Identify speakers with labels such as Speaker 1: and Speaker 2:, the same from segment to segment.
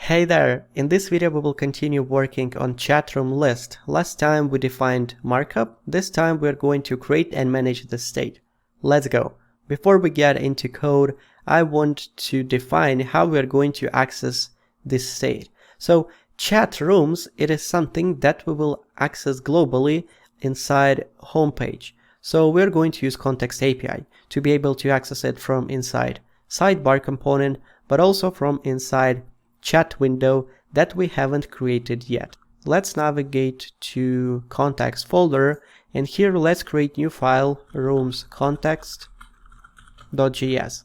Speaker 1: Hey there! In this video we will continue working on chat room list. Last time we defined markup. This time we are going to create and manage the state. Let's go. Before we get into code, I want to define how we are going to access this state. So chat rooms, it is something that we will access globally inside homepage. So we're going to use Context API to be able to access it from inside sidebar component, but also from inside chat window that we haven't created yet. Let's navigate to context folder, and here let's create new file, rooms context.js.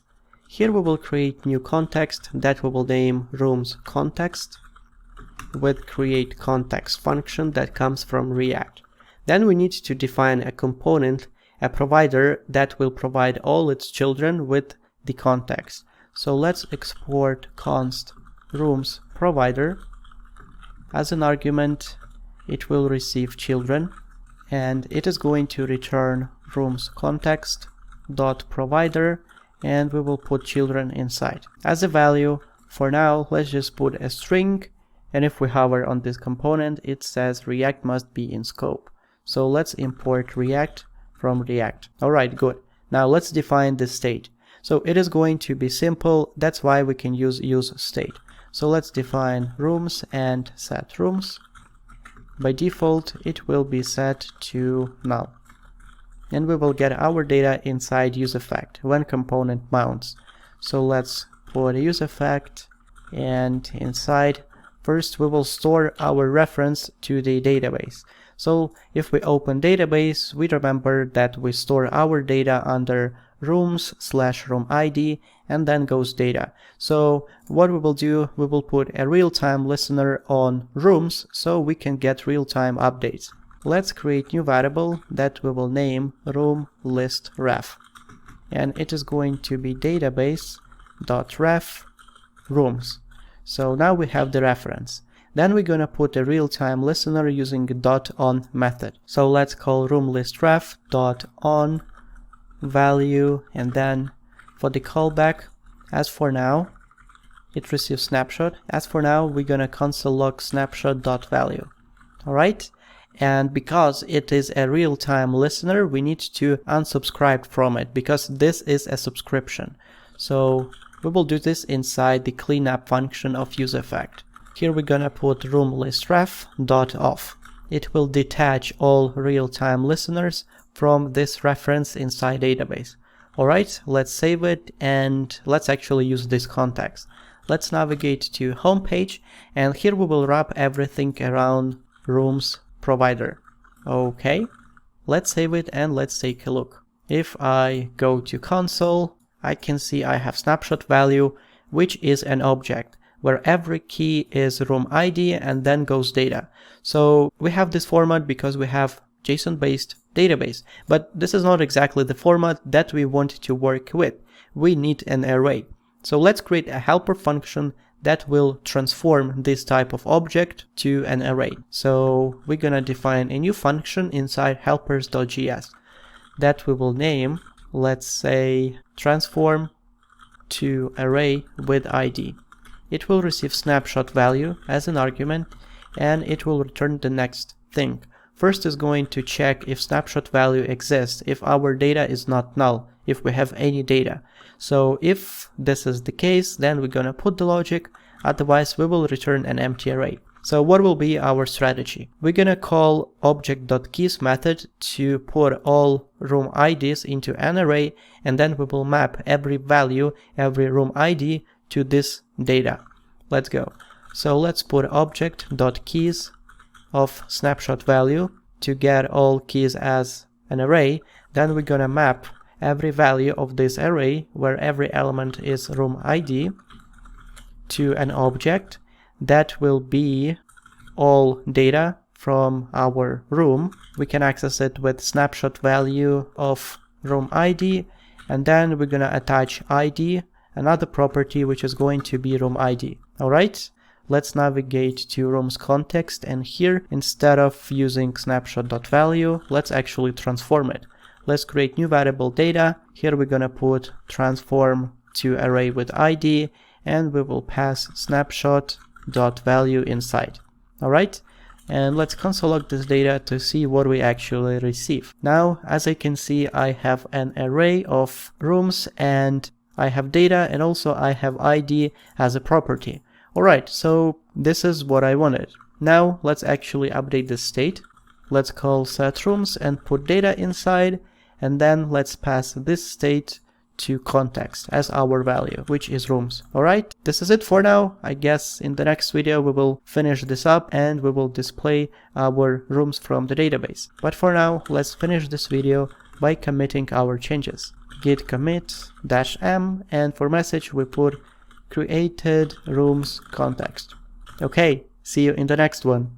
Speaker 1: Here we will create new context that we will name rooms context with create context function that comes from React. Then we need to define a component, a provider that will provide all its children with the context. So let's export const rooms provider. As an argument, it will receive children, and it is going to return rooms context dot provider, and we will put children inside. As a value, for now, let's just put a string, and if we hover on this component, it says React must be in scope. So let's import React from React. Alright, good. Now let's define the state. So it is going to be simple, that's why we can use state. So let's define rooms and set rooms. By default, it will be set to null. And we will get our data inside useEffect when component mounts. So let's put a useEffect, and inside, first we will store our reference to the database. So if we open database, we remember that we store our data under rooms/room ID and then goes data. So what we will do, we will put a real-time listener on rooms so we can get real-time updates. Let's create new variable that we will name room list ref, and it is going to be database.ref rooms. So now we have the reference. Then we're gonna put a real-time listener using .on method. So let's call room list ref .on value, and then for the callback, as for now, it receives snapshot. As for now, we're gonna console log snapshot.value. Alright, and because it is a real-time listener, we need to unsubscribe from it because this is a subscription. So we will do this inside the cleanup function of useEffect. Here we're gonna put room list ref .off. It will detach all real-time listeners from this reference inside database. Alright, let's save it and let's actually use this context. Let's navigate to homepage, and here we will wrap everything around rooms provider. Okay, let's save it and let's take a look. If I go to console, I can see I have snapshot value, which is an object where every key is room ID and then goes data. So we have this format because we have JSON-based database, but this is not exactly the format that we want to work with. We need an array. So let's create a helper function that will transform this type of object to an array. So we're gonna define a new function inside helpers.js that we will name, let's say, transform to array with ID. It will receive snapshot value as an argument, and it will return the next thing. First is going to check if snapshot value exists, if our data is not null, if we have any data. So if this is the case, then we're gonna put the logic, otherwise we will return an empty array. So what will be our strategy? We're gonna call object.keys method to put all room IDs into an array, and then we will map every value, every room ID to this data. Let's go. So let's put object.keys of snapshot value to get all keys as an array. Then we're gonna map every value of this array where every element is room ID to an object that will be all data from our room. We can access it with snapshot value of room ID, and then we're gonna attach ID, another property which is going to be room ID. Alright, let's navigate to rooms context, and here instead of using snapshot.value, let's actually transform it. Let's create new variable data. Here we're gonna put transform to array with ID, and we will pass snapshot rooms.value inside. Alright, and let's console log this data to see what we actually receive. Now, as I can see, I have an array of rooms and I have data, and also I have ID as a property. Alright, so this is what I wanted. Now let's actually update this state. Let's call setRooms and put data inside, and then let's pass this state to context as our value, which is rooms. Alright, this is it for now. I guess in the next video we will finish this up and we will display our rooms from the database. But for now, let's finish this video by committing our changes. Git commit -m, and for message we put created rooms context. Okay, see you in the next one.